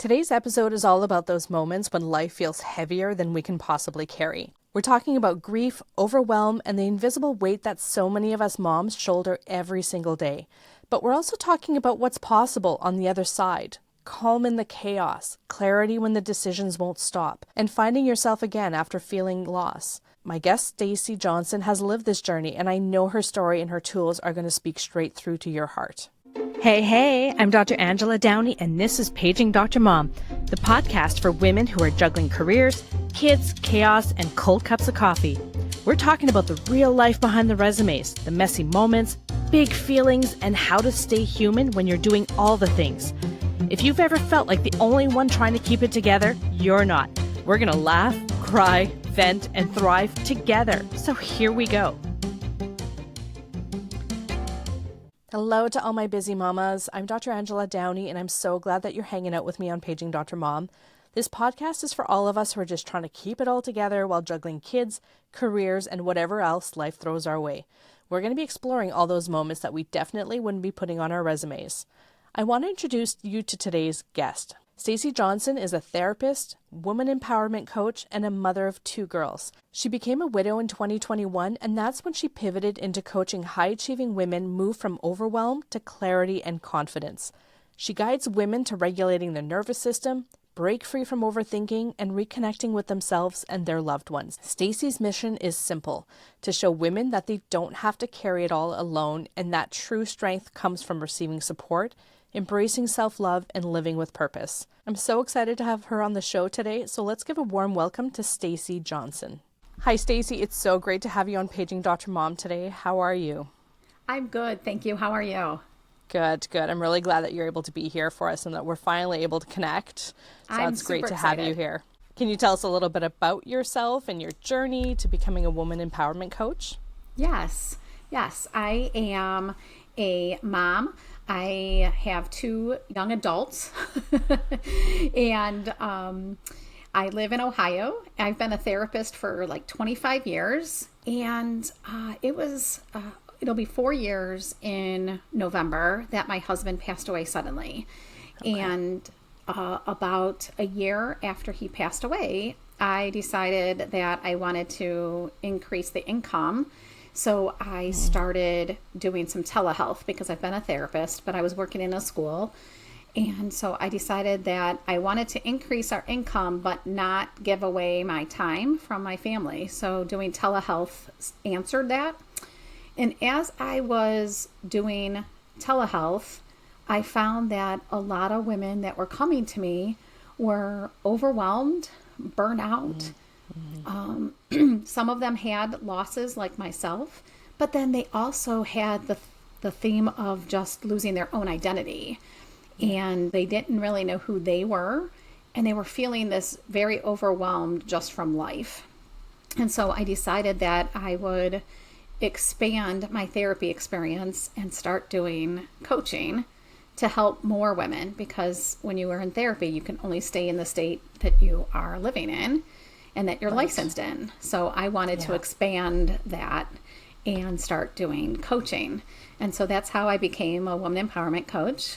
Today's episode is all about those moments when life feels heavier than we can possibly carry. We're talking about grief, overwhelm, and the invisible weight that so many of us moms shoulder every single day. But we're also talking about what's possible on the other side. Calm in the chaos, clarity when the decisions won't stop, and finding yourself again after feeling loss. My guest, Stacey Johnson, has lived this journey, and I know her story and her tools are going to speak straight through to your heart. Hey, I'm Dr. Angela Downey, and this is Paging Dr. Mom, the podcast for women who are juggling careers, kids, chaos, and cold cups of coffee. We're talking about the real life behind the resumes, the messy moments, big feelings, and how to stay human when you're doing all the things. If you've ever felt like the only one trying to keep it together, you're not. We're going to laugh, cry, vent, and thrive together. So here we go. Hello to all my busy mamas. I'm Dr. Angela Downey, and I'm so glad that you're hanging out with me on Paging Dr. Mom. This podcast is for all of us who are just trying to keep it all together while juggling kids, careers, and whatever else life throws our way. We're going to be exploring all those moments that we definitely wouldn't be putting on our resumes. I want to introduce you to today's guest. Stacey Johnson is a therapist, woman empowerment coach, and a mother of 2 girls. She became a widow in 2021, and that's when she pivoted into coaching high-achieving women move from overwhelm to clarity and confidence. She guides women to regulating their nervous system, break free from overthinking, and reconnecting with themselves and their loved ones. Stacey's mission is simple: to show women that they don't have to carry it all alone, and that true strength comes from receiving support, embracing self-love, and living with purpose. I'm so excited to have her on the show today, so let's give a warm welcome to Stacey Johnson. Hi, Stacey. It's so great to have you on Paging Dr. Mom today. How are you? I'm good, thank you. How are you? Good. I'm really glad that you're able to be here for us and that we're finally able to connect. So I'm it's great super to have you excited. here. Can you tell us a little bit about yourself and your journey to becoming a woman empowerment coach? Yes. I am a mom. I have 2 young adults and I live in Ohio. I've been a therapist for like 25 years and it'll be 4 years in November that my husband passed away suddenly. Okay. And about a year after he passed away, I decided that I wanted to increase the income. So I started doing some telehealth because I've been a therapist, but I was working in a school. And so I decided that I wanted to increase our income, but not give away my time from my family. So doing telehealth answered that. And as I was doing telehealth, I found that a lot of women that were coming to me were overwhelmed, burnout. Some of them had losses like myself, but then they also had the theme of just losing their own identity. And they didn't really know who they were, and they were feeling this very overwhelmed just from life. And so I decided that I would expand my therapy experience and start doing coaching to help more women, because when you are in therapy, you can only stay in the state that you are living in and that you're licensed in. So I wanted to expand that and start doing coaching. And so that's how I became a woman empowerment coach.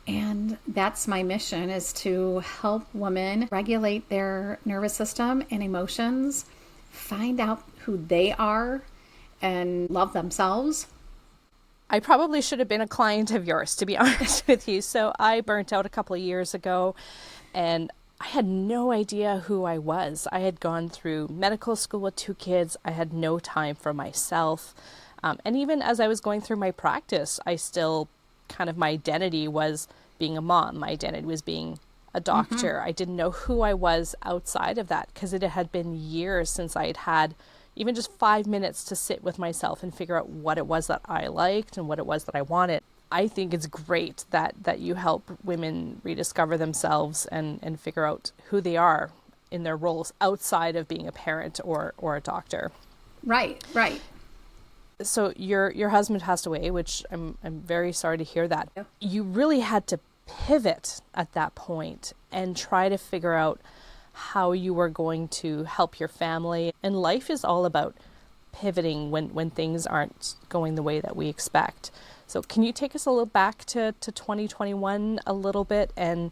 And that's my mission, is to help women regulate their nervous system and emotions, find out who they are, and love themselves. I probably should have been a client of yours, to be honest with you. So I burnt out a couple of years ago, and I had no idea who I was. I had gone through medical school with 2 kids. I had no time for myself. And even as I was going through my practice, I still my identity was being a mom. My identity was being a doctor. I didn't know who I was outside of that, because it had been years since I had had even just 5 minutes to sit with myself and figure out what it was that I liked and what it was that I wanted. I think it's great that you help women rediscover themselves and figure out who they are in their roles outside of being a parent or a doctor. Right. So your husband passed away, which I'm very sorry to hear that. Yeah. You really had to pivot at that point and try to figure out how you were going to help your family. And life is all about pivoting when things aren't going the way that we expect. So can you take us a little back to 2021 a little bit and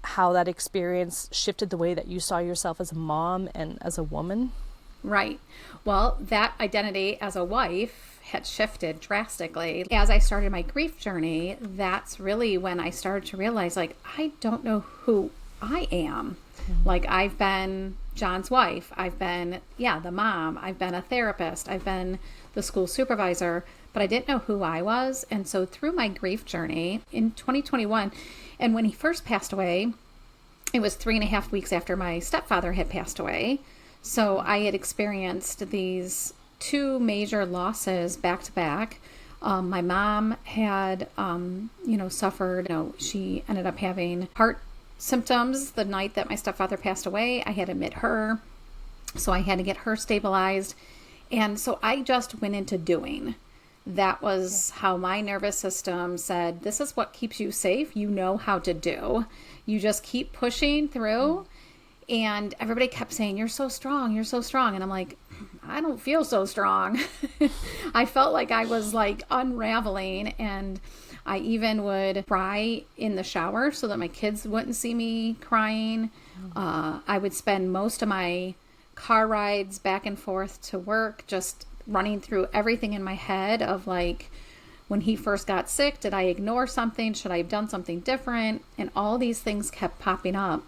how that experience shifted the way that you saw yourself as a mom and as a woman? Right. Well, that identity as a wife had shifted drastically. As I started my grief journey, that's really when I started to realize, like, I don't know who I am. Like, I've been John's wife. I've been, the mom. I've been a therapist. I've been the school supervisor, but I didn't know who I was. And so through my grief journey in 2021, and when he first passed away, it was 3.5 weeks after my stepfather had passed away. So I had experienced these 2 major losses back to back. My mom had, suffered, she ended up having heart symptoms the night that my stepfather passed away. I had to admit her. So I had to get her stabilized. And so I just went into doing. That was how my nervous system said, this is what keeps you safe. You know how to do. You just keep pushing through. And everybody kept saying, you're so strong. You're so strong. And I'm like, I don't feel so strong. I felt like I was like unraveling, and I even would cry in the shower so that my kids wouldn't see me crying. I would spend most of my car rides back and forth to work just running through everything in my head of like, when he first got sick, did I ignore something? Should I have done something different? And all these things kept popping up.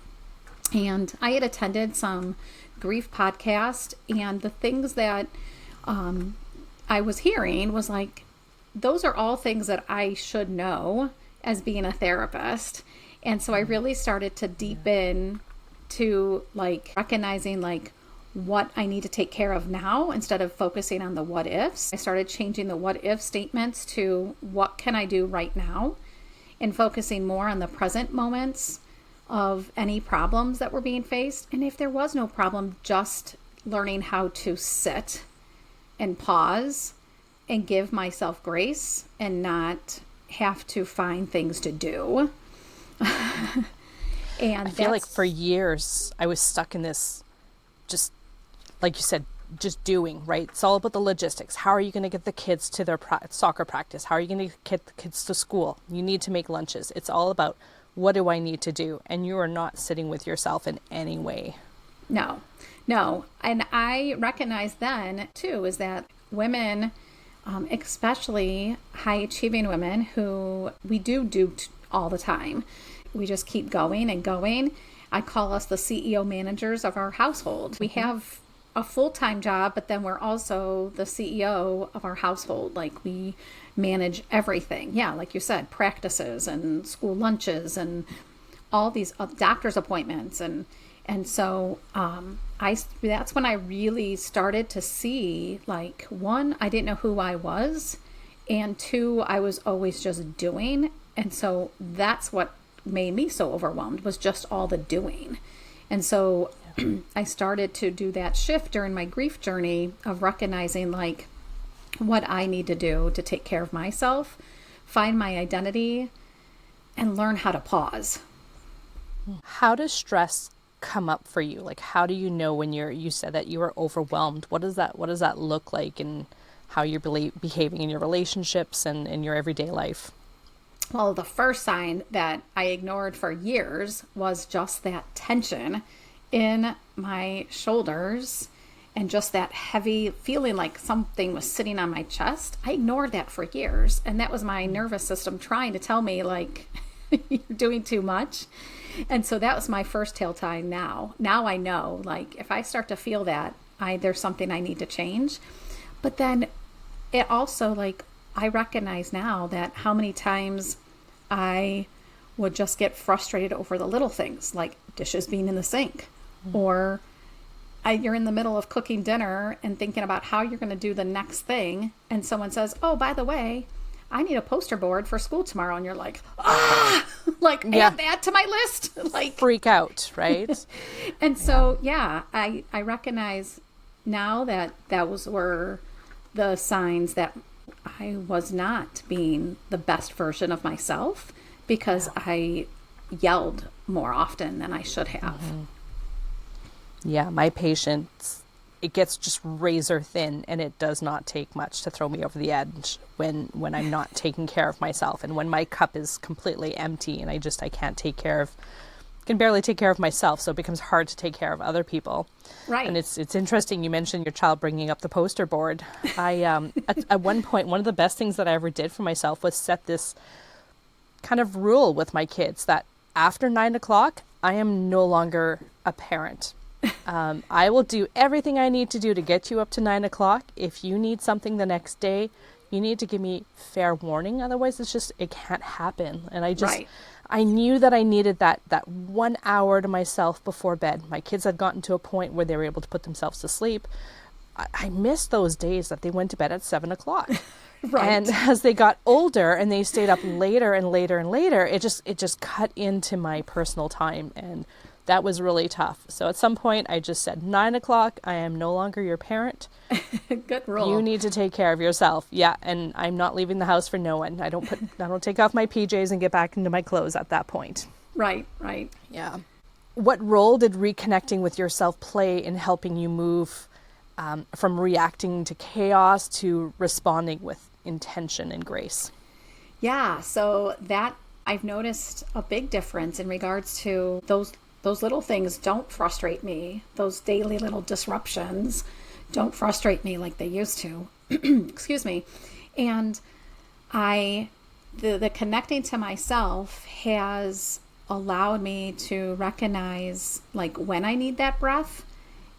And I had attended some grief podcast, and the things that I was hearing was like, those are all things that I should know as being a therapist. And so I really started to deepen to like recognizing like what I need to take care of now instead of focusing on the what ifs. I started changing the what if statements to what can I do right now, and focusing more on the present moments of any problems that were being faced. And if there was no problem, just learning how to sit and pause and give myself grace and not have to find things to do. And I feel like for years I was stuck in this, just like you said, just doing, right? It's all about the logistics. How are you going to get the kids to their soccer practice? How are you going to get the kids to school? You need to make lunches. It's all about, what do I need to do? And you are not sitting with yourself in any way. No. And I recognized then too, is that women, especially high achieving women who we do all the time, we just keep going and going. I call us the CEO managers of our household. We have a full-time job, but then we're also the CEO of our household. Like, we manage everything. Yeah, like you said, practices and school lunches and all these doctor's appointments. And so that's when I really started to see, like, 1, I didn't know who I was, and 2, I was always just doing. And so that's what made me so overwhelmed, was just all the doing. And so I started to do that shift during my grief journey of recognizing like what I need to do to take care of myself, find my identity, and learn how to pause. How does stress come up for you? Like, how do you know when you said that you were overwhelmed? What does that look like, and how you're behaving in your relationships and in your everyday life? Well, the first sign that I ignored for years was just that tension in my shoulders and just that heavy feeling like something was sitting on my chest. I ignored that for years. And that was my nervous system trying to tell me, like, you're doing too much. And so that was my first telltale now. Now I know, like, if I start to feel that, there's something I need to change. But then it also, like, I recognize now that how many times I would just get frustrated over the little things, like dishes being in the sink, or you're in the middle of cooking dinner and thinking about how you're going to do the next thing, and someone says, oh, by the way, I need a poster board for school tomorrow, and you're like, like, add that to my list. Like, freak out, right? And so, I recognize now that were the signs that I was not being the best version of myself, because I yelled more often than I should have. Yeah, my patience, it gets just razor thin, and it does not take much to throw me over the edge when I'm not taking care of myself, and when my cup is completely empty and I can't take care of can barely take care of myself, so it becomes hard to take care of other people. Right. And it's interesting you mentioned your child bringing up the poster board. I at one point, one of the best things that I ever did for myself was set this kind of rule with my kids that after 9 o'clock, I am no longer a parent. I will do everything I need to do to get you up to 9 o'clock. If you need something the next day, you need to give me fair warning. Otherwise, it can't happen. And Right. I knew that I needed that 1 hour to myself before bed. My kids had gotten to a point where they were able to put themselves to sleep. I missed those days that they went to bed at 7 o'clock. Right. And as they got older and they stayed up later and later and later, it just cut into my personal time, and that was really tough. So at some point I just said, 9 o'clock, I am no longer your parent. Good rule. You need to take care of yourself. Yeah, and I'm not leaving the house for no one. I don't take off my PJs and get back into my clothes at that point. Right, right. Yeah. What role did reconnecting with yourself play in helping you move from reacting to chaos to responding with intention and grace? Yeah, so that I've noticed a big difference in regards to those little things don't frustrate me. Those daily little disruptions don't frustrate me like they used to. Excuse me. And the connecting to myself has allowed me to recognize like when I need that breath.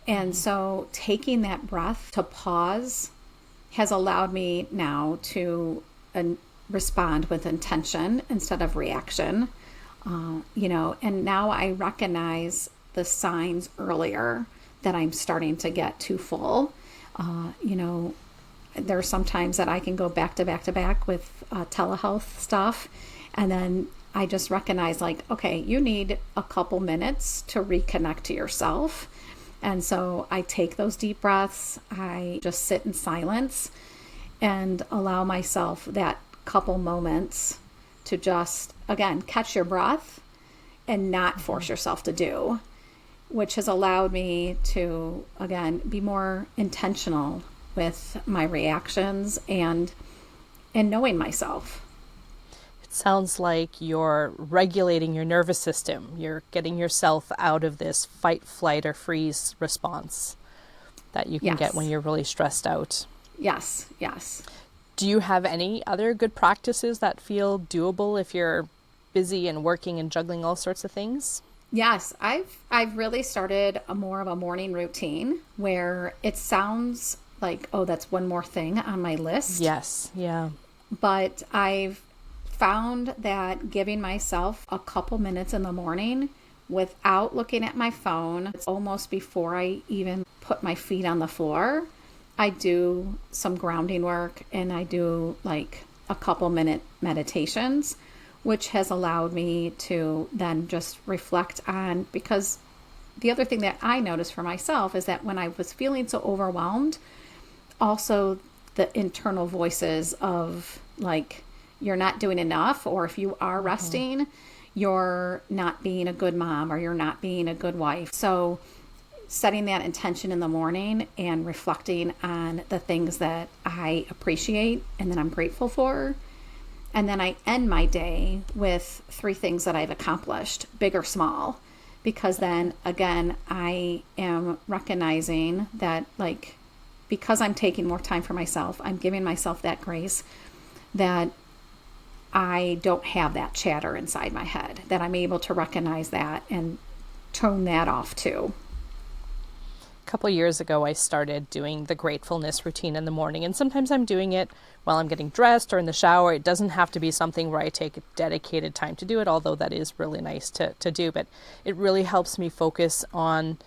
And so taking that breath to pause has allowed me now to respond with intention instead of reaction. And now I recognize the signs earlier that I'm starting to get too full. There are some times that I can go back to back to back with telehealth stuff. And then I just recognize like, okay, you need a couple minutes to reconnect to yourself. And so I take those deep breaths. I just sit in silence and allow myself that couple moments to just, again, catch your breath and not force yourself to do, which has allowed me to, again, be more intentional with my reactions and knowing myself. It sounds like you're regulating your nervous system. You're getting yourself out of this fight, flight, or freeze response that you can get when you're really stressed out. Yes, yes. Do you have any other good practices that feel doable if you're busy and working and juggling all sorts of things? Yes, I've really started more of a morning routine where it sounds like, oh, that's one more thing on my list. Yes, yeah. But I've found that giving myself a couple minutes in the morning without looking at my phone, it's almost before I even put my feet on the floor, I do some grounding work and I do like a couple minute meditations, which has allowed me to then just reflect on, because the other thing that I noticed for myself is that when I was feeling so overwhelmed, also the internal voices of like, you're not doing enough, or if you are resting, you're not being a good mom or you're not being a good wife. So setting that intention in the morning and reflecting on the things that I appreciate and that I'm grateful for. And then I end my day with 3 things that I've accomplished, big or small, because then again, I am recognizing that like, because I'm taking more time for myself, I'm giving myself that grace that I don't have that chatter inside my head, that I'm able to recognize that and tone that off too. A couple years ago, I started doing the gratefulness routine in the morning, and sometimes I'm doing it while I'm getting dressed or in the shower. It doesn't have to be something where I take a dedicated time to do it, although that is really nice to do, but it really helps me focus on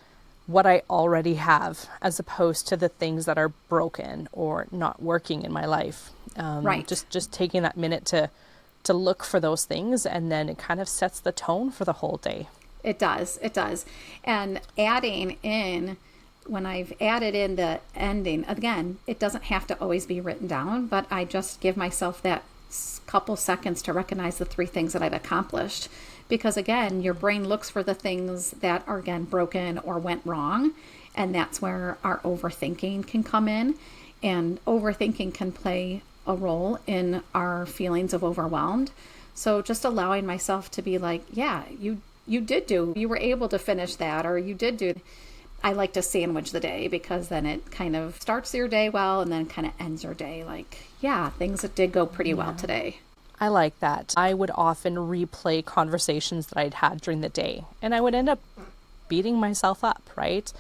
what I already have as opposed to the things that are broken or not working in my life. Right. Just taking that minute to look for those things, and then it kind of sets the tone for the whole day. It does. And adding in, when I've added in the ending, again, it doesn't have to always be written down, but I just give myself that couple seconds to recognize the 3 things that I've accomplished. Because again, your brain looks for the things that are again broken or went wrong. And that's where our overthinking can come in. And overthinking can play a role in our feelings of overwhelmed. So just allowing myself to be like, yeah, you you did do, you were able to finish that, or you did do. I like to sandwich the day because then it kind of starts your day well and then kind of ends your day like, yeah, things that did go pretty well today. I like that. I would often replay conversations that I'd had during the day, and I would end up beating myself up, right?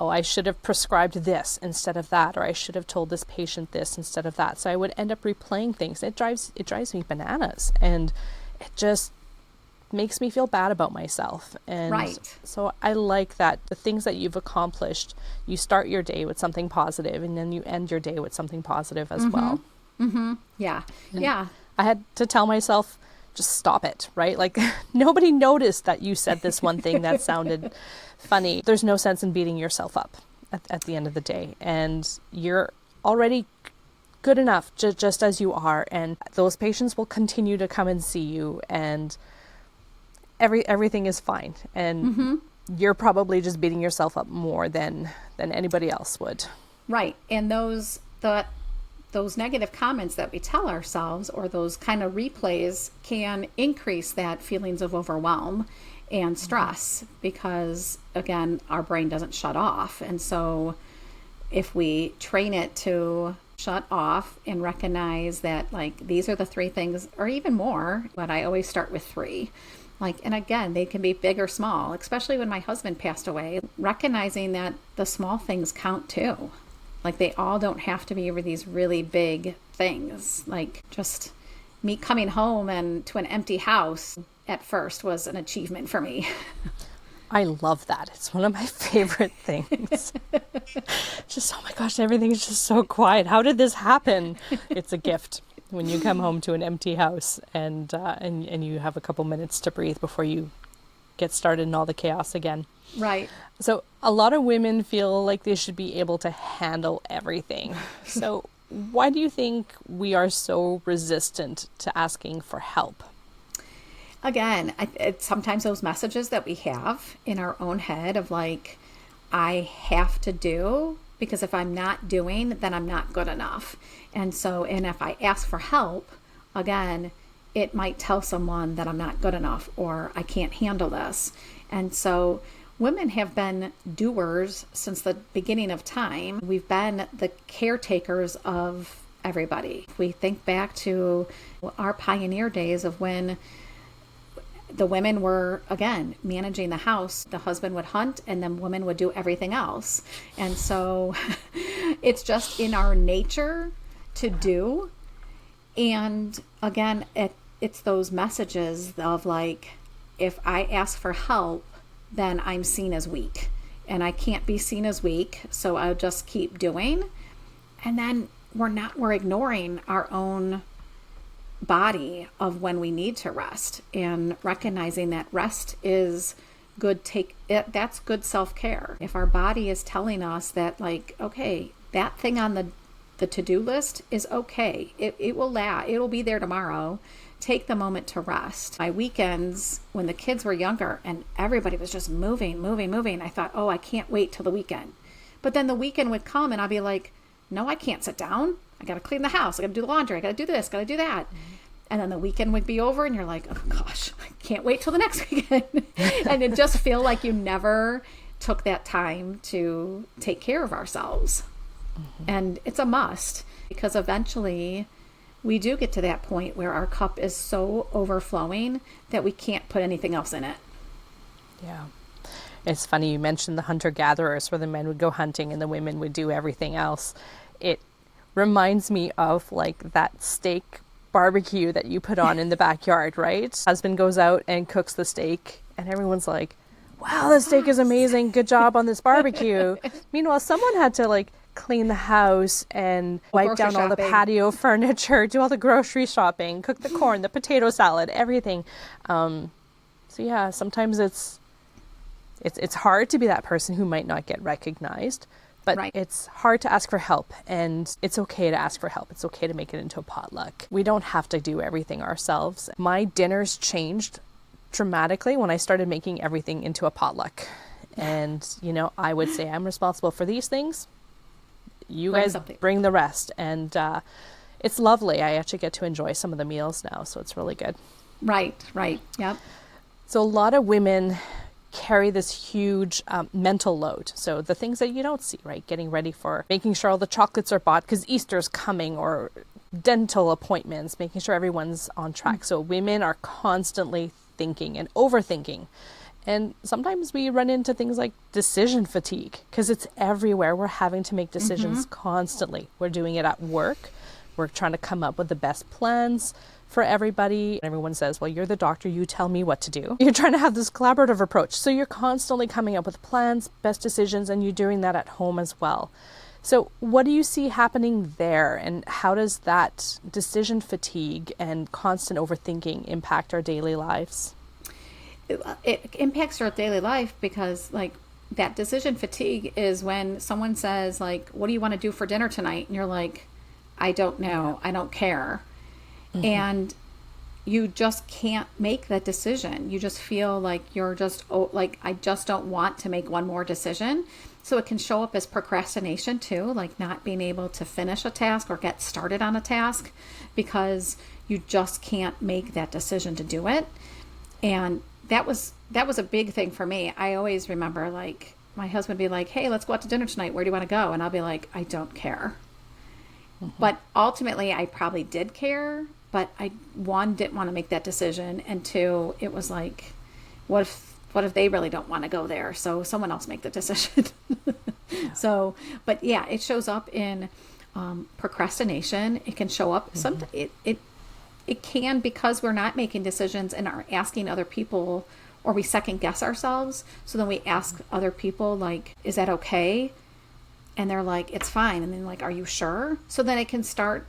Oh, I should have prescribed this instead of that, or I should have told this patient this instead of that. So I would end up replaying things. It drives me bananas, and it just makes me feel bad about myself. And Right. so I like that the things that you've accomplished, you start your day with something positive, and then you end your day with something positive as well. Yeah. And Yeah. I had to tell myself, just stop it, right? Like, nobody noticed that you said this one thing that sounded funny. There's no sense in beating yourself up at the end of the day. And you're already good enough just as you are. And those patients will continue to come and see you, and everything is fine. And you're probably just beating yourself up more than anybody else would. Right. And those negative comments that we tell ourselves, or those kind of replays, can increase that feelings of overwhelm and stress because, again, our brain doesn't shut off. And so if we train it to shut off and recognize that, like, these are the three things, or even more, but I always start with three. Like, and again, they can be big or small, especially when my husband passed away, recognizing that the small things count too. Like, they all don't have to be these really big things. Like, just me coming home and to an empty house at first was an achievement for me. I love that. It's one of my favorite things. Just, oh my gosh, everything's just so quiet. How did this happen? It's a gift when you come home to an empty house and you have a couple minutes to breathe before you get started in all the chaos again. Right. So a lot of women feel like they should be able to handle everything. So why do you think we are so resistant to asking for help? Again, it's sometimes those messages that we have in our own head of like, I have to do, because if I'm not doing, then I'm not good enough. And if I ask for help, again, it might tell someone that I'm not good enough or I can't handle this. And so women have been doers since the beginning of time. We've been the caretakers of everybody. We think back to our pioneer days of when the women were, again, managing the house. The husband would hunt and then women would do everything else. And so it's just in our nature to do. And again, it's those messages of like, if I ask for help, then I'm seen as weak. And I can't be seen as weak, so I'll just keep doing. And then we're ignoring our own body of when we need to rest, and recognizing that rest is good. That's good self-care. If our body is telling us that, like, okay, that thing on the to-do list is okay, it will last, it'll be there tomorrow, take the moment to rest. My weekends, when the kids were younger and everybody was just moving, I thought, oh, I can't wait till the weekend. But then the weekend would come and I'd be like, no, I can't sit down. I got to clean the house. I got to do the laundry. I got to do this, got to do that. And then the weekend would be over and you're like, oh gosh, I can't wait till the next weekend. And it just feel like you never took that time to take care of ourselves. And it's a must, because eventually we do get to that point where our cup is so overflowing that we can't put anything else in it. Yeah. It's funny you mentioned the hunter-gatherers, where the men would go hunting and the women would do everything else. It reminds me of like that steak barbecue that you put on in the backyard, right? Husband goes out and cooks the steak and everyone's like, wow, the steak is amazing. Good job on this barbecue. Meanwhile, someone had to like clean the house and wipe down all the patio furniture, do all the grocery shopping, cook the corn, the potato salad, everything. So yeah, sometimes it's hard to be that person who might not get recognized, but right. It's hard to ask for help, and it's okay to ask for help. It's okay to make it into a potluck. We don't have to do everything ourselves. My dinners changed dramatically when I started making everything into a potluck. And, you know, I would say I'm responsible for these things. You guys bring the rest. And it's lovely. I actually get to enjoy some of the meals now, so it's really good. Right. Yep. So a lot of women carry this huge mental load. So the things that you don't see, right? Getting ready for making sure all the chocolates are bought because Easter's coming, or dental appointments, making sure everyone's on track. So women are constantly thinking and overthinking. And sometimes we run into things like decision fatigue because it's everywhere. We're having to make decisions constantly. We're doing it at work. We're trying to come up with the best plans for everybody. Everyone says, well, you're the doctor, you tell me what to do. You're trying to have this collaborative approach. So you're constantly coming up with plans, best decisions, and you're doing that at home as well. So what do you see happening there, and how does that decision fatigue and constant overthinking impact our daily lives? It impacts our daily life because like that decision fatigue is when someone says like, what do you want to do for dinner tonight? And you're like, I don't know. I don't care. And you just can't make that decision. You just feel like you're just, like, I just don't want to make one more decision. So it can show up as procrastination too, like not being able to finish a task or get started on a task because you just can't make that decision to do it. And that was a big thing for me. I always remember like my husband would be like, hey, let's go out to dinner tonight. Where do you want to go? And I'll be like, I don't care. But ultimately I probably did care, but I, one, didn't want to make that decision. And two, it was like, what if they really don't want to go there? So someone else make the decision. So, but yeah, it shows up in procrastination. It can show up. It can, because we're not making decisions and are asking other people, or we second guess ourselves. So then we ask other people like, is that okay? And they're like, it's fine. And then like, are you sure? So then it can start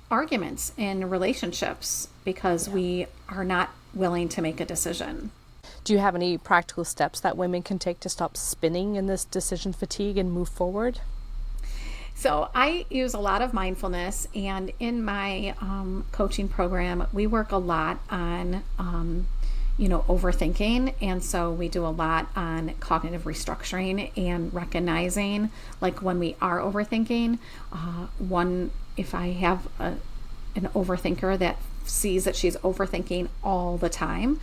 arguments in relationships because we are not willing to make a decision. Do you have any practical steps that women can take to stop spinning in this decision fatigue and move forward? So I use a lot of mindfulness, and in my coaching program, we work a lot on, overthinking. And so we do a lot on cognitive restructuring and recognizing like when we are overthinking. If I have an overthinker that sees that she's overthinking all the time,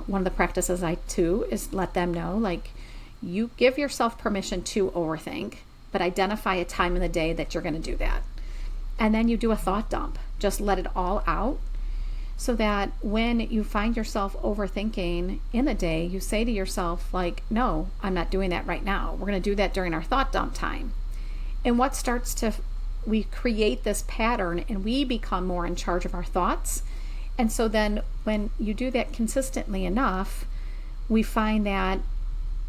one of the practices I do is let them know, like, you give yourself permission to overthink, but identify a time in the day that you're going to do that. And then you do a thought dump. Just let it all out so that when you find yourself overthinking in the day, you say to yourself, like, no, I'm not doing that right now. We're going to do that during our thought dump time. And what starts to, we create this pattern and we become more in charge of our thoughts. And so then when you do that consistently enough, we find that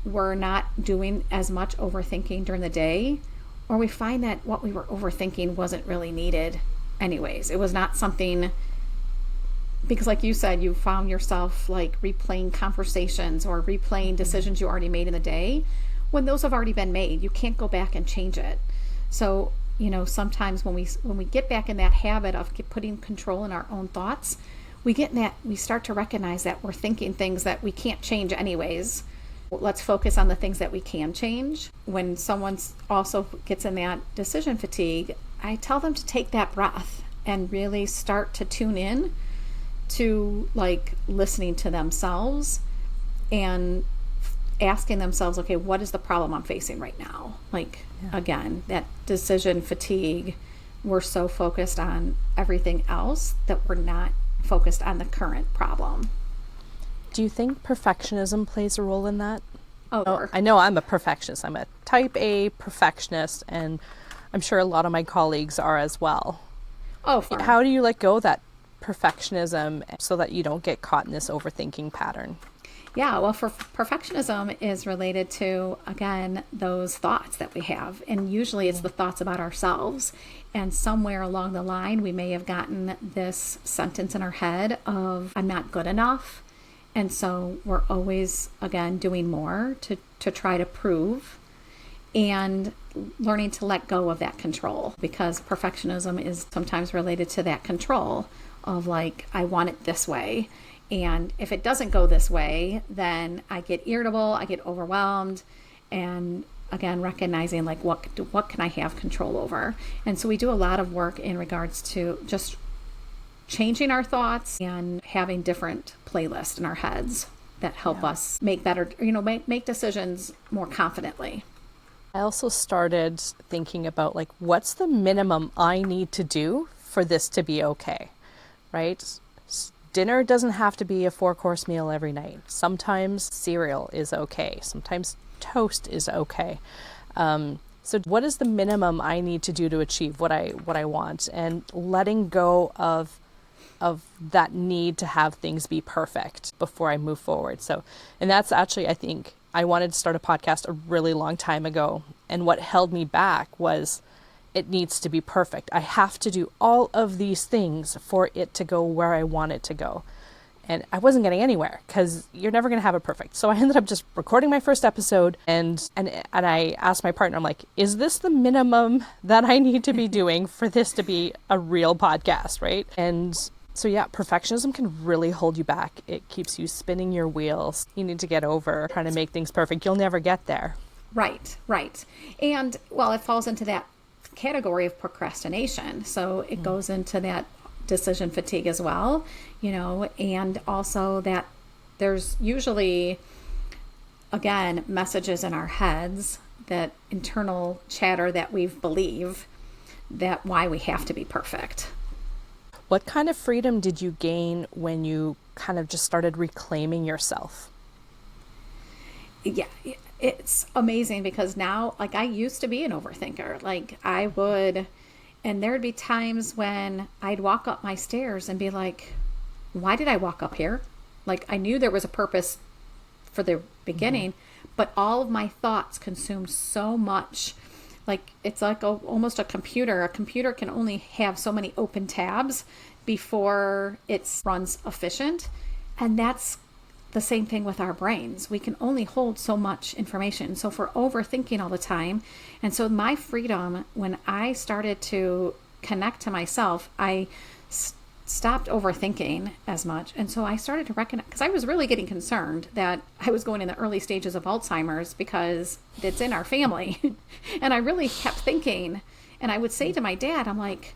we're not doing as much overthinking during the day, or we find that what we were overthinking wasn't really needed anyways. It was not something, because like you said, you found yourself like replaying conversations or replaying decisions you already made in the day when those have already been made. You can't go back and change it. So, sometimes when we get back in that habit of putting control in our own thoughts, we start to recognize that we're thinking things that we can't change anyways. Let's focus on the things that we can change. When someone also gets in that decision fatigue, I tell them to take that breath and really start to tune in to like listening to themselves and asking themselves, okay, what is the problem I'm facing right now? Like, again, that decision fatigue, we're so focused on everything else that we're not focused on the current problem. Do you think perfectionism plays a role in that? Oh, I know I'm a perfectionist. I'm a type A perfectionist, and I'm sure a lot of my colleagues are as well. How do you let go of that perfectionism so that you don't get caught in this overthinking pattern? Yeah, well, for perfectionism is related to, again, those thoughts that we have. And usually it's the thoughts about ourselves. And somewhere along the line, we may have gotten this sentence in our head of, I'm not good enough. And so we're always, again, doing more to try to prove, and learning to let go of that control, because perfectionism is sometimes related to that control of like, I want it this way. And if it doesn't go this way, then I get irritable, I get overwhelmed. And again, recognizing like, what can I have control over? And so we do a lot of work in regards to just changing our thoughts and having different playlists in our heads that help us make better, make decisions more confidently. I also started thinking about like, what's the minimum I need to do for this to be okay, right? Dinner doesn't have to be a 4-course meal every night. Sometimes cereal is okay. Sometimes toast is okay. So what is the minimum I need to do to achieve what I want, and letting go of that need to have things be perfect before I move forward. So, and that's actually, I think I wanted to start a podcast a really long time ago. And what held me back was it needs to be perfect. I have to do all of these things for it to go where I want it to go. And I wasn't getting anywhere because you're never going to have it perfect. So I ended up just recording my first episode and I asked my partner, I'm like, is this the minimum that I need to be doing for this to be a real podcast, right? And so yeah, perfectionism can really hold you back. It keeps you spinning your wheels. You need to get over trying to make things perfect. You'll never get there. Right. And well, it falls into that category of procrastination. So it goes into that decision fatigue as well, and also that there's usually, again, messages in our heads, that internal chatter that we believe that why we have to be perfect. What kind of freedom did you gain when you kind of just started reclaiming yourself? Yeah, it's amazing because now, like, I used to be an overthinker. Like, and there'd be times when I'd walk up my stairs and be like, why did I walk up here? Like, I knew there was a purpose for the beginning, but all of my thoughts consumed so much. Like, it's like almost a computer. A computer can only have so many open tabs before it runs efficient. And that's the same thing with our brains. We can only hold so much information. So if we're overthinking all the time, and so my freedom, when I started to connect to myself, I stopped overthinking as much. And so I started to recognize, because I was really getting concerned that I was going in the early stages of Alzheimer's because it's in our family. And I really kept thinking, and I would say to my dad, I'm like,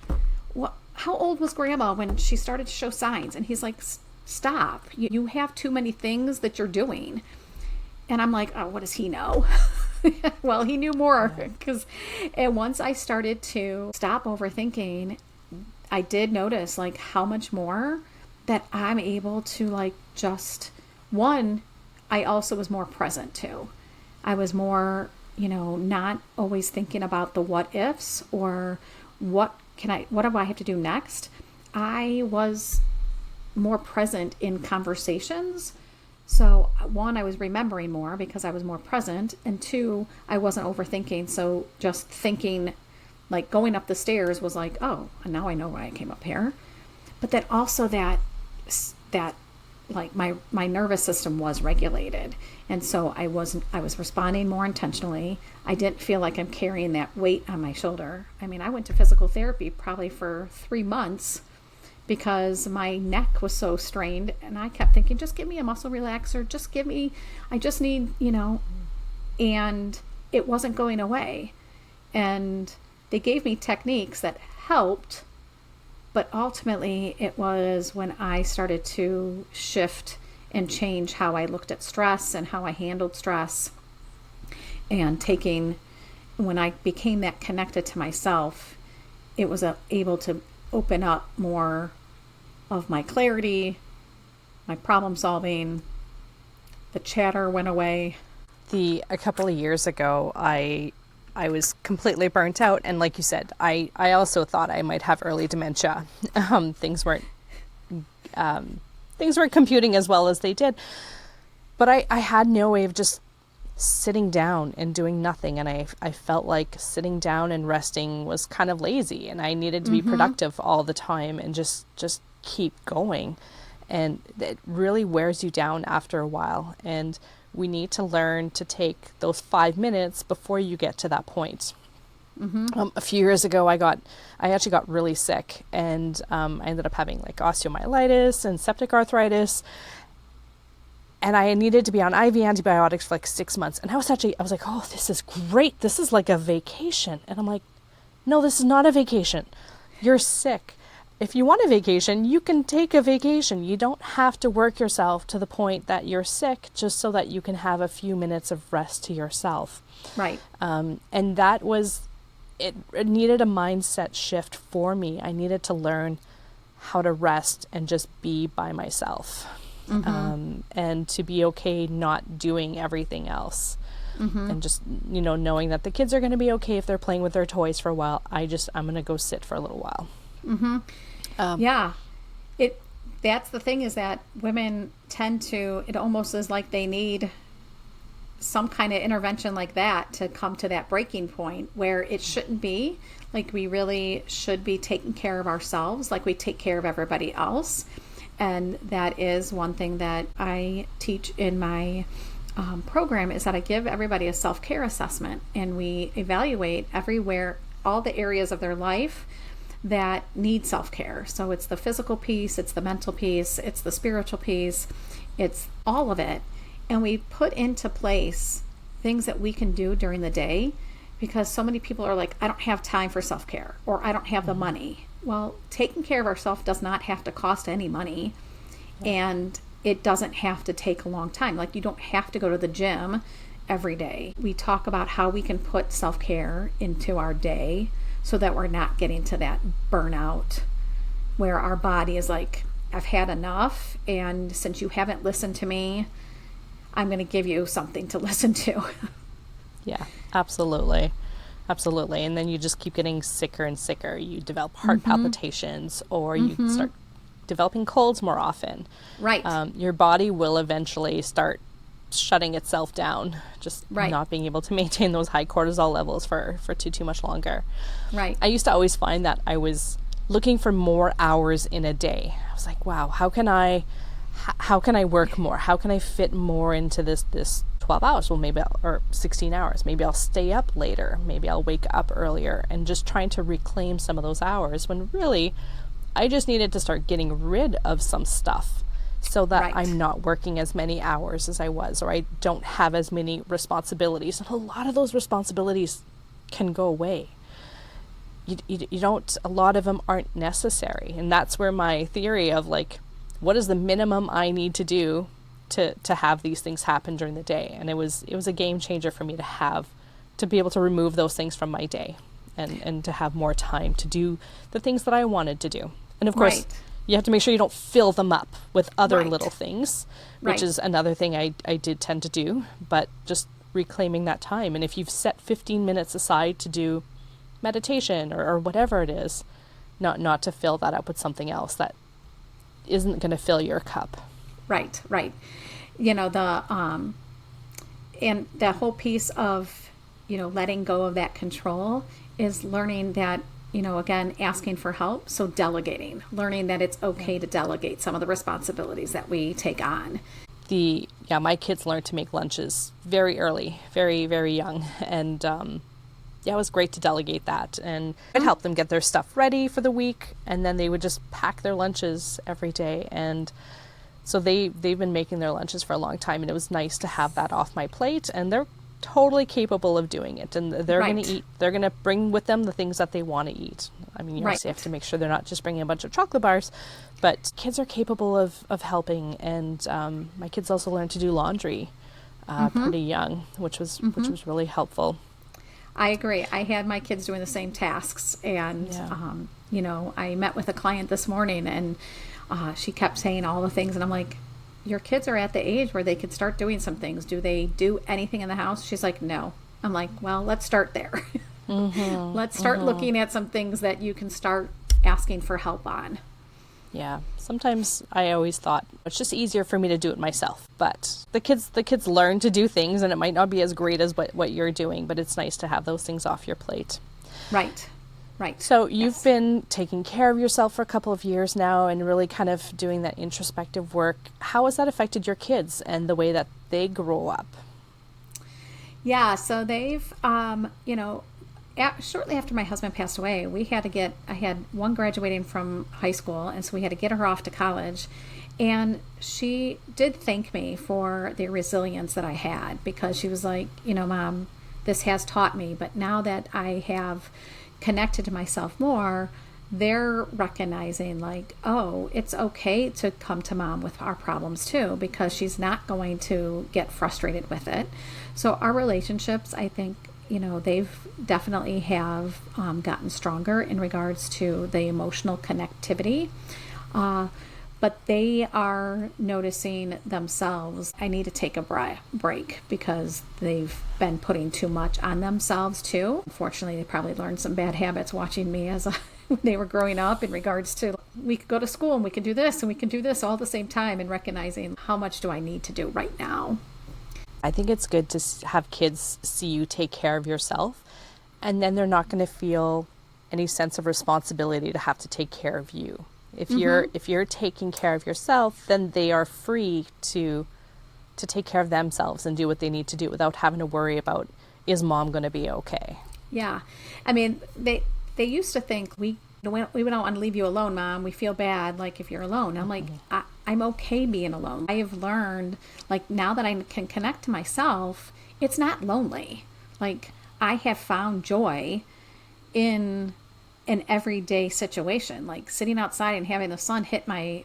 "What? How old was Grandma when she started to show signs?" And he's like, "Stop. You have too many things that you're doing." And I'm like, "Oh, what does he know?" Well, he knew more and once I started to stop overthinking, I did notice like how much more that I'm able to like just I also was more present too. I was more, not always thinking about the what ifs or what do I have to do next? I was more present in conversations. So one, I was remembering more because I was more present, and two, I wasn't overthinking. So just thinking, like going up the stairs was like, oh, and now I know why I came up here. But that also that like my nervous system was regulated, and so I was responding more intentionally. I didn't feel like I'm carrying that weight on my shoulder. I mean, I went to physical therapy probably for 3 months because my neck was so strained, and I kept thinking, just give me a muscle relaxer, I just need, and it wasn't going away. And they gave me techniques that helped, but ultimately it was when I started to shift and change how I looked at stress and how I handled stress, and when I became that connected to myself, it was able to open up more of my clarity, my problem solving. The chatter went away. A couple of years ago, I was completely burnt out, and like you said, I also thought I might have early dementia. Things weren't computing as well as they did, but I had no way of just sitting down and doing nothing, and I felt like sitting down and resting was kind of lazy, and I needed to be productive all the time and just keep going, and it really wears you down after a while, and we need to learn to take those 5 minutes before you get to that point. A few years ago, I actually got really sick, and I ended up having like osteomyelitis and septic arthritis. And I needed to be on IV antibiotics for like 6 months. And I was like, oh, this is great. This is like a vacation. And I'm like, no, this is not a vacation. You're sick. if you want a vacation, you can take a vacation. You don't have to work yourself to the point that you're sick just so that you can have a few minutes of rest to yourself. Right. And that was, it needed a mindset shift for me. I needed to learn how to rest and just be by myself. And to be okay not doing everything else. And just, knowing that the kids are going to be okay if they're playing with their toys for a while. I'm going to go sit for a little while. Yeah. That's the thing, is that women tend to, it almost is like they need some kind of intervention like that to come to that breaking point where it shouldn't be. Like, we really should be taking care of ourselves like we take care of everybody else. And that is one thing that I teach in my program, is that I give everybody a self-care assessment, and we evaluate all the areas of their life that need self-care. So it's the physical piece, it's the mental piece, it's the spiritual piece, it's all of it. And we put into place things that we can do during the day, because so many people are like, I don't have time for self-care, or I don't have the money. Well, taking care of ourselves does not have to cost any money, and it doesn't have to take a long time. Like, you don't have to go to the gym every day. We talk about how we can put self-care into our day so that we're not getting to that burnout where our body is like, I've had enough, and since you haven't listened to me, I'm going to give you something to listen to. Yeah, absolutely. Absolutely. And then you just keep getting sicker and sicker. You develop heart palpitations, or you start developing colds more often. Right. Your body will eventually start shutting itself down, just not being able to maintain those high cortisol levels for too much longer. Right. I used to always find that I was looking for more hours in a day. I was like, wow, how can I work more? How can I fit more into this 12 hours? Well, or 16 hours. Maybe I'll stay up later. Maybe I'll wake up earlier, and just trying to reclaim some of those hours, when really I just needed to start getting rid of some stuff so that I'm not working as many hours as I was, or I don't have as many responsibilities. And a lot of those responsibilities can go away. You don't, a lot of them aren't necessary. And that's where my theory of like, what is the minimum I need to do to have these things happen during the day? And it was a game changer for me to be able to remove those things from my day, and to have more time to do the things that I wanted to do. And of course, you have to make sure you don't fill them up with other little things, which is another thing I did tend to do, but just reclaiming that time. And if you've set 15 minutes aside to do meditation or whatever it is, not to fill that up with something else that isn't going to fill your cup. Right. And the whole piece of, letting go of that control is learning that, again, asking for help. So delegating, learning that it's okay to delegate some of the responsibilities that we take on. My kids learned to make lunches very early, very, very young. And, it was great to delegate that, and it helped them get their stuff ready for the week, and then they would just pack their lunches every day. And so they've been making their lunches for a long time, and it was nice to have that off my plate. And they're totally capable of doing it, and they're going to eat. They're going to bring with them the things that they want to eat. I mean, you obviously have to make sure they're not just bringing a bunch of chocolate bars, but kids are capable of helping. And my kids also learned to do laundry pretty young, which was really helpful. I agree. I had my kids doing the same tasks, and I met with a client this morning, and she kept saying all the things, and I'm like, your kids are at the age where they could start doing some things. Do they do anything in the house? She's like, no. I'm like, well, let's start there. Let's start looking at some things that you can start asking for help on. Yeah. Sometimes I always thought it's just easier for me to do it myself. But the kids learn to do things, and it might not be as great as what you're doing, but it's nice to have those things off your plate. Right. So you've been taking care of yourself for a couple of years now, and really kind of doing that introspective work. How has that affected your kids and the way that they grow up? Yeah, so they've, shortly after my husband passed away, I had one graduating from high school, and so we had to get her off to college. And she did thank me for the resilience that I had, because she was like, Mom, this has taught me, but now that I have connected to myself more, they're recognizing like, oh, it's okay to come to mom with our problems too, because she's not going to get frustrated with it. So our relationships, I think, they've definitely have gotten stronger in regards to the emotional connectivity. But they are noticing themselves, I need to take a break because they've been putting too much on themselves too. Unfortunately, they probably learned some bad habits watching me when they were growing up in regards to, we could go to school and we can do this and we can do this all at the same time, and recognizing how much do I need to do right now. I think it's good to have kids see you take care of yourself, and then they're not going to feel any sense of responsibility to have to take care of you. If you're taking care of yourself, then they are free to take care of themselves and do what they need to do without having to worry about, is mom going to be okay? Yeah. I mean, they used to think we don't want to leave you alone, mom. We feel bad like if you're alone. I'm like, I'm okay being alone. I have learned, like, now that I can connect to myself, it's not lonely. Like, I have found joy in an everyday situation, like sitting outside and having the sun hit my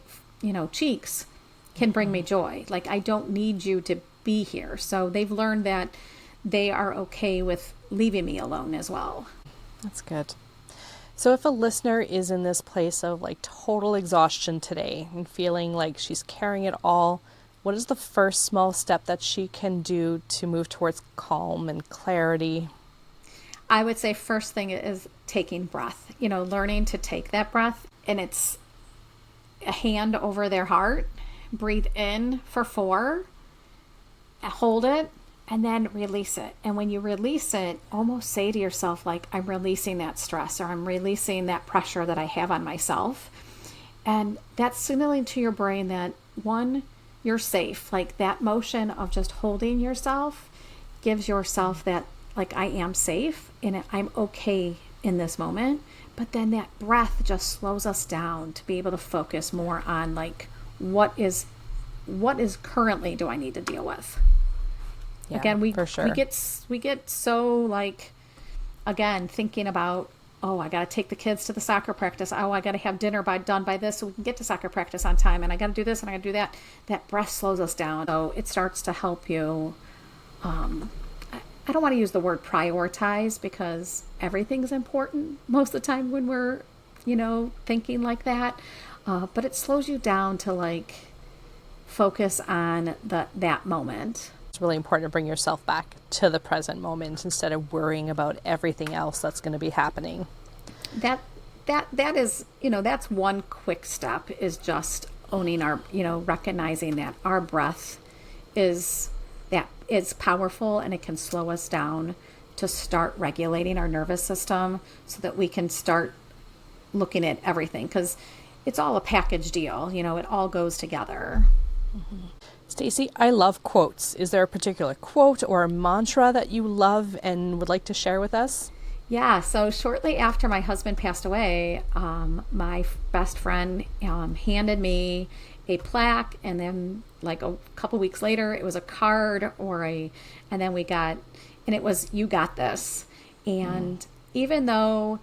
cheeks can bring me joy. Like, I don't need you to be here. So they've learned that they are okay with leaving me alone as well. That's good. So if a listener is in this place of like total exhaustion today and feeling like she's carrying it all, what is the first small step that she can do to move towards calm and clarity? I would say first thing is taking breath, learning to take that breath, and it's a hand over their heart. Breathe in for 4, hold it, and then release it. And when you release it, almost say to yourself, like, I'm releasing that stress, or I'm releasing that pressure that I have on myself. And that's signaling to your brain that, one, you're safe. Like, that motion of just holding yourself gives yourself that, like, I am safe and I'm okay in this moment. But then that breath just slows us down to be able to focus more on, like, what is currently do I need to deal with? Yeah, again, we get so, like, again, thinking about, oh, I got to take the kids to the soccer practice. Oh, I got to have dinner done by this so we can get to soccer practice on time. And I got to do this and I got to do that. That breath slows us down. So it starts to help you. I don't want to use the word prioritize, because everything's important most of the time when we're, thinking like that. But it slows you down to, like, focus on that moment. It's really important to bring yourself back to the present moment instead of worrying about everything else that's going to be happening. That is, that's one quick step, is just owning our, recognizing that our breath is powerful, and it can slow us down to start regulating our nervous system so that we can start looking at everything, because it's all a package deal. It all goes together. Mm-hmm. Stacey, I love quotes. Is there a particular quote or a mantra that you love and would like to share with us? Yeah, so shortly after my husband passed away, my best friend handed me a plaque, and then, like, a couple weeks later, it was a card and then and it was, "You got this." And even though,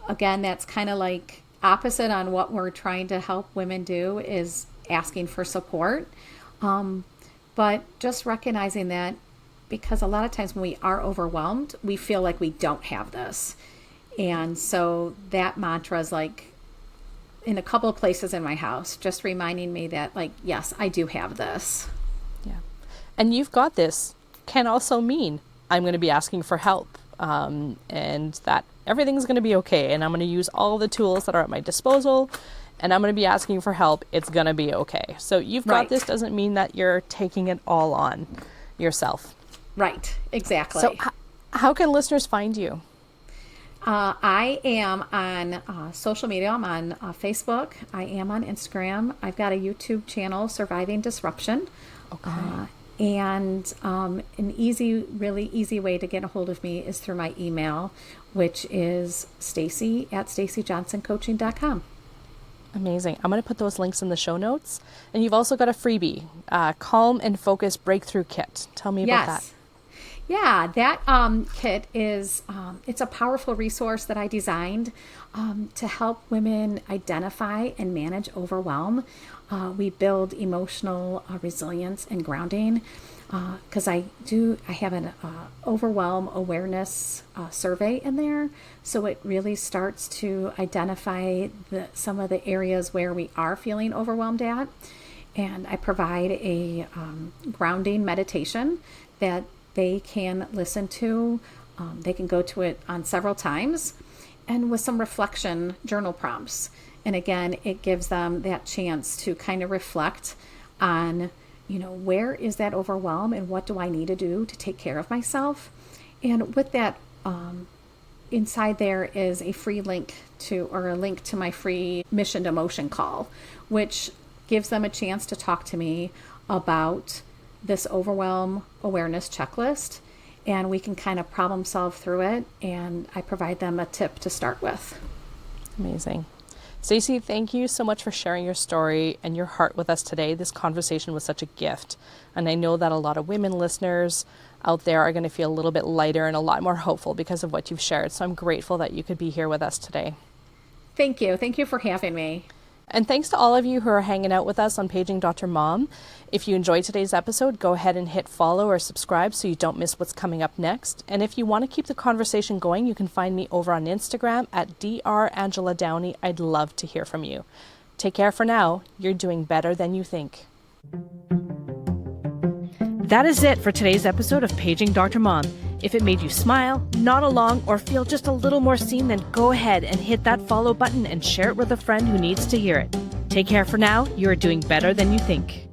again, that's kind of like opposite on what we're trying to help women do, is asking for support. But just recognizing that, because a lot of times when we are overwhelmed, we feel like we don't have this. And so that mantra is, like, in a couple of places in my house, just reminding me that, like, yes, I do have this. Yeah. And "you've got this" can also mean I'm going to be asking for help, and that everything's going to be okay. And I'm going to use all the tools that are at my disposal, and I'm going to be asking for help. It's going to be okay. So "you've got Right. this" doesn't mean that you're taking it all on yourself. Right. Exactly. So how can listeners find you? I am on social media. I'm on Facebook. I am on Instagram. I've got a YouTube channel, Surviving Disruption. Okay. And an really easy way to get a hold of me is through my email, which is Stacey@StaceyJohnsonCoaching.com. Amazing. I'm going to put those links in the show notes. And you've also got a freebie, Calm and Focus Breakthrough Kit. Tell me about that. Yeah, that kit is it's a powerful resource that I designed to help women identify and manage overwhelm. We build emotional resilience and grounding because I have an overwhelm awareness survey in there, so it really starts to identify some of the areas where we are feeling overwhelmed at. And I provide a grounding meditation that they can listen to. They can go to it on several times and with some reflection journal prompts. And again, it gives them that chance to kind of reflect on, where is that overwhelm and what do I need to do to take care of myself? And with that, inside there is a free link to my free Mission to Motion call, which gives them a chance to talk to me about this overwhelm awareness checklist, and we can kind of problem solve through it, and I provide them a tip to start with. Amazing. Stacey, thank you so much for sharing your story and your heart with us today. This conversation was such a gift, and I know that a lot of women listeners out there are going to feel a little bit lighter and a lot more hopeful because of what you've shared. So I'm grateful that you could be here with us today. Thank you. Thank you for having me. And thanks to all of you who are hanging out with us on Paging Dr. Mom. If you enjoyed today's episode, go ahead and hit follow or subscribe so you don't miss what's coming up next. And if you want to keep the conversation going, you can find me over on Instagram at @drangeladowney. I'd love to hear from you. Take care for now. You're doing better than you think. That is it for today's episode of Paging Dr. Mom. If it made you smile, nod along, or feel just a little more seen, then go ahead and hit that follow button and share it with a friend who needs to hear it. Take care for now. You are doing better than you think.